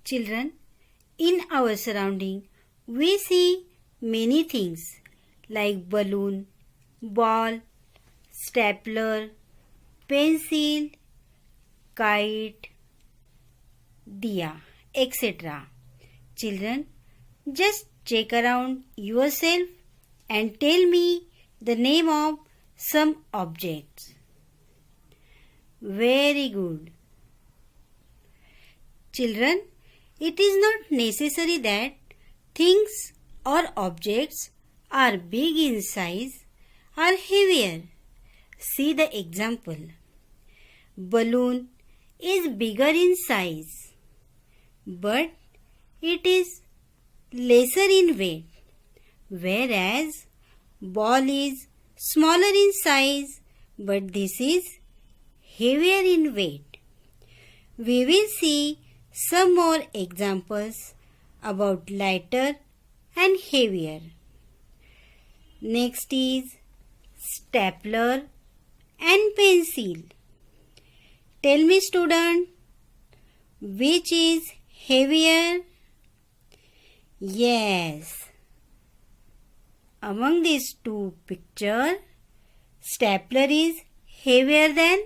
Children, in our surrounding, we see many things like balloon, ball, stapler, pencil, kite, diya, etc. Children, just check around yourself and tell me the name of some objects. Very good. Children, it is not necessary that things or objects are big in size or heavier. See the example. Balloon is bigger in size, but it is lesser in weight, whereas ball is smaller in size, but this is heavier in weight. We will see some more examples about lighter and heavier. Next is stapler and pencil. Tell me, student, which is heavier? Yes. Among these two pictures, stapler is heavier than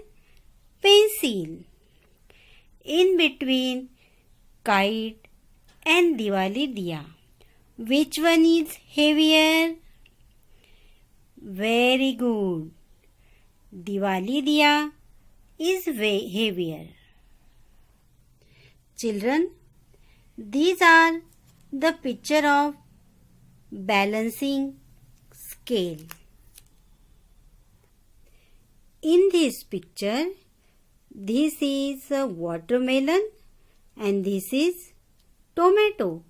pencil. In between kite and Diwali diya, which one is heavier? Very good. Diwali diya is way heavier. Children, these are the picture of balancing scale. In this picture, this is a watermelon and this is tomato.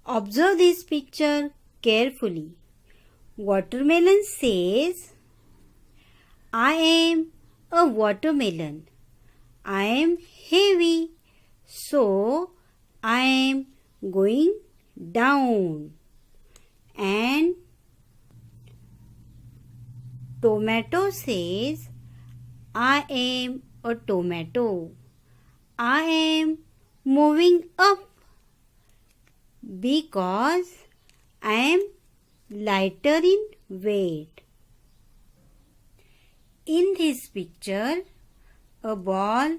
Observe this picture carefully. Watermelon says, I am a watermelon. I am heavy, so I am going down. And tomato says, I am a tomato. I am moving up because I am lighter in weight. In this picture, a ball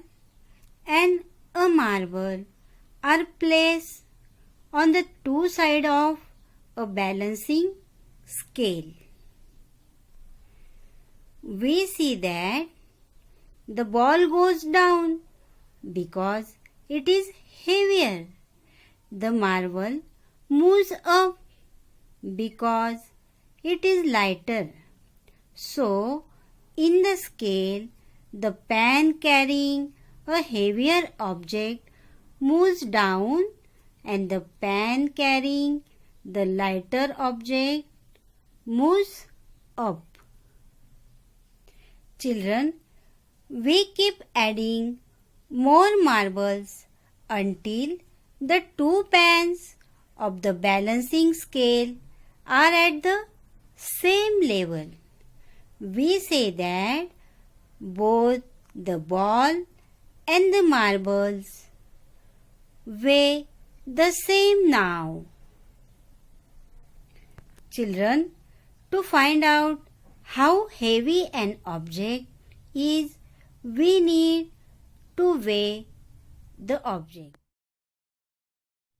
and a marble are placed on the two sides of a balancing scale. We see that the ball goes down because it is heavier. The marble moves up because it is lighter. So, in the scale, the pan carrying a heavier object moves down and the pan carrying the lighter object moves up. Children, we keep adding more marbles until the two pans of the balancing scale are at the same level. We say that both the ball and the marbles weigh the same now. Children, to find out how heavy an object is, we need to weigh the object.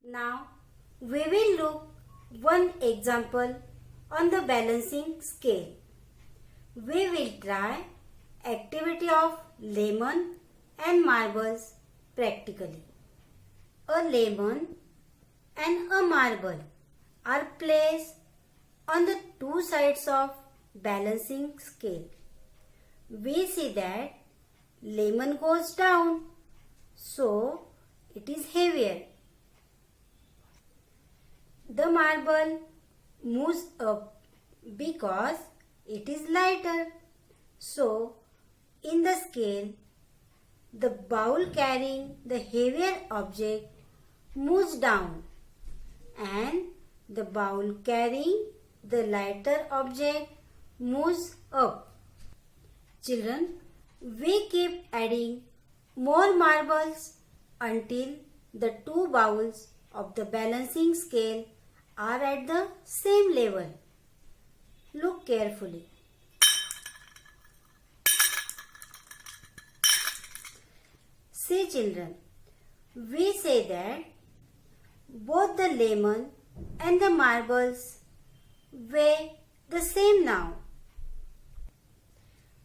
Now, we will look one example on the balancing scale. We will try activity of lemon and marbles practically. A lemon and a marble are placed on the two sides of balancing scale. We see that lemon goes down, so it is heavier. The marble moves up because it is lighter. So, in the scale, the bowl carrying the heavier object moves down and the bowl carrying the lighter object moves up. Children, we keep adding more marbles until the two bowls of the balancing scale are at the same level. Look carefully. See children, we say that both the lemon and the marbles weigh the same now.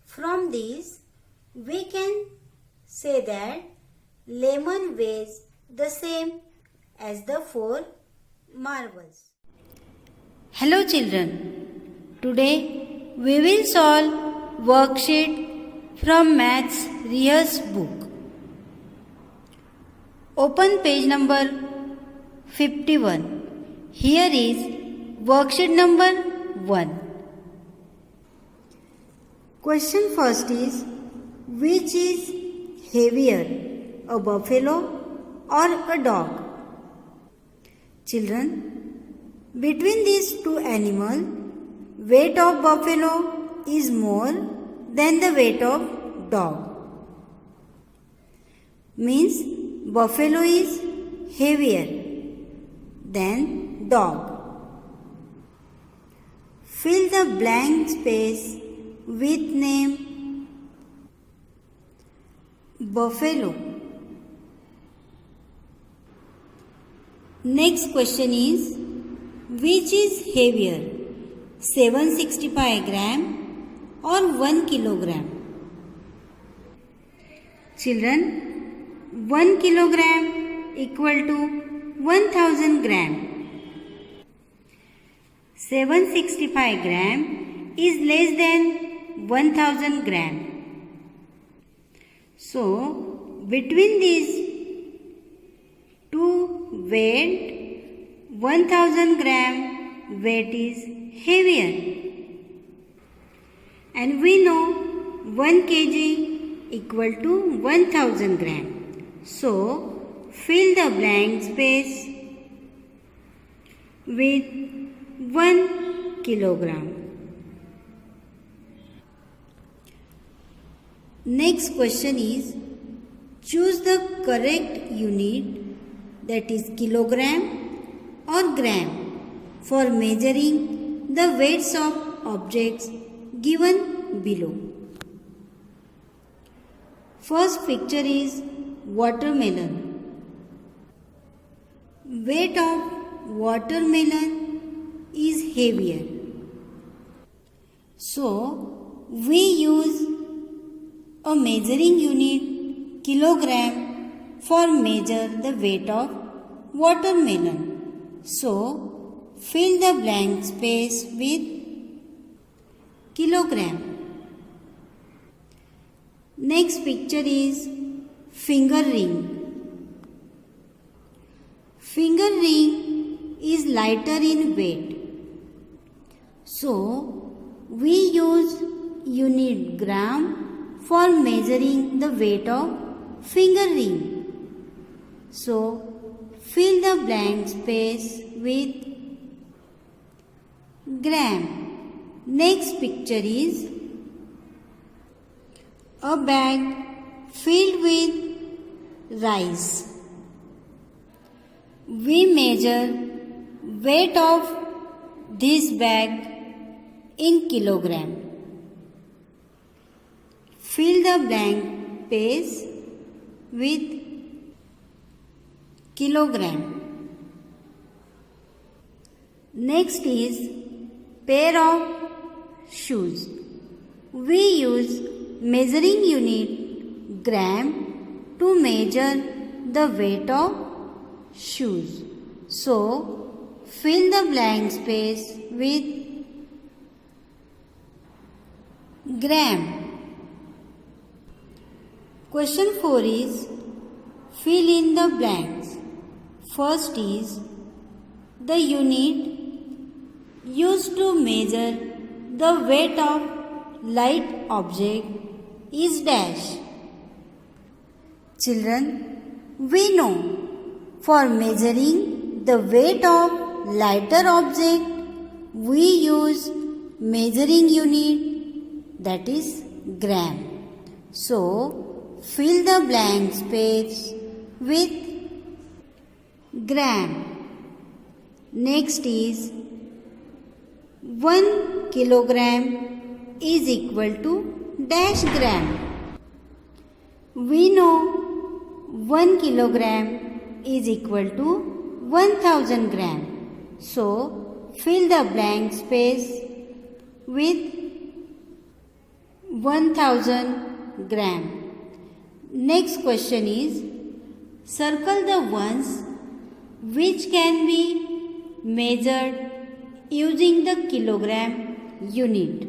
From these, we can say that lemon weighs the same as the 4 marbles. Hello children, today we will solve worksheet from Maths Rehearse book. Open page number 51. Here is worksheet number 1. Question first is, which is heavier, a buffalo or a dog? Children, between these two animals, weight of buffalo is more than the weight of dog. Means buffalo is heavier than dog. Fill the blank space with name buffalo. Next question is, which is heavier, 765 gram or 1 kilogram? Children, 1 kilogram equal to 1000 gram. 765 gram is less than 1000 gram. So, between these two weight, 1000 gram weight is heavier. And we know 1 kg equal to 1000 gram. So, fill the blank space with 1 kilogram. Next question is, choose the correct unit, that is kilogram or gram, for measuring the weights of objects given below. First picture is watermelon. Weight of watermelon is heavier. So, we use a measuring unit kilogram for measure the weight of watermelon. So, fill the blank space with kilogram. Next picture is finger ring. Finger ring is lighter in weight. So, we use unit gram for measuring the weight of finger ring. So, fill the blank space with gram. Next picture is a bag filled with rice. We measure weight of this bag in kilogram. Fill the blank space with kilogram. Next is pair of shoes. We use measuring unit gram to measure the weight of shoes. So, fill the blank space with gram. Question 4 is, fill in the blanks. First is, the unit used to measure the weight of light object is dash. Children, we know for measuring the weight of lighter object, we use measuring unit, that is gram. So, fill the blank space with gram. Next is 1 kilogram is equal to dash gram. We know 1 kilogram is equal to 1000 gram. So fill the blank space with 1000 gram. Next question is, circle the ones which can be measured using the kilogram unit.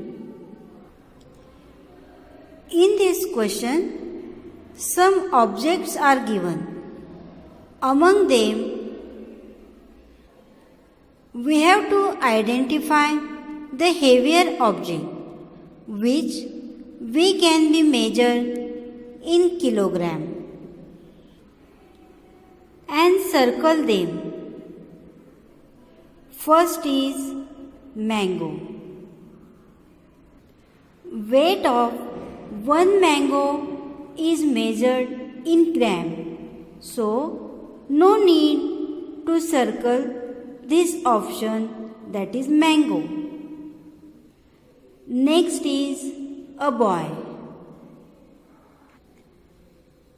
In this question, some objects are given. Among them, we have to identify the heavier object which we can be measured in kilogram and circle them. First is mango. Weight of one mango is measured in gram. So, no need to circle this option, that is mango. Next is a boy.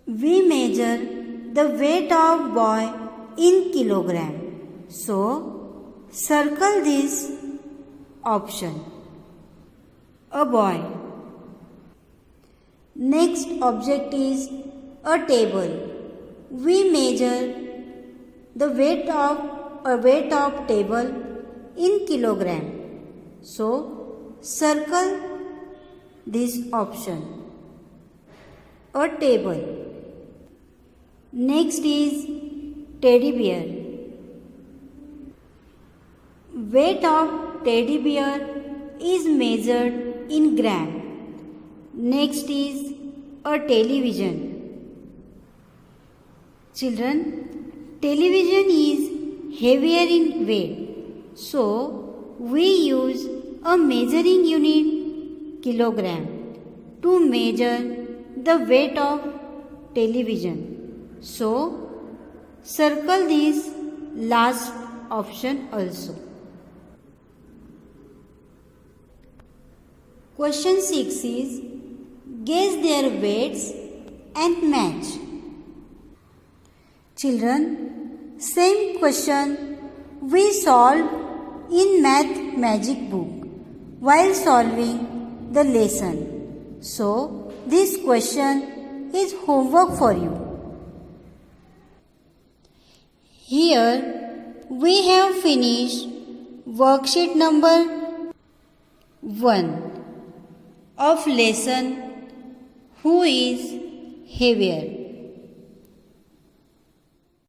We measure the weight of boy in kilogram. So, circle this option, a boy. Next object is a table. We measure the weight of table in kilogram. So, circle this option, a table. Next is teddy bear. Weight of teddy bear is measured in gram. Next is a television. Children, television is heavier in weight. So, we use a measuring unit kilogram to measure the weight of television. So, circle this last option also. Question 6 is, guess their weights and match. Children, same question we solved in Math Magic Book while solving the lesson. So, this question is homework for you. Here we have finished worksheet number 1 of lesson Who is Heavier.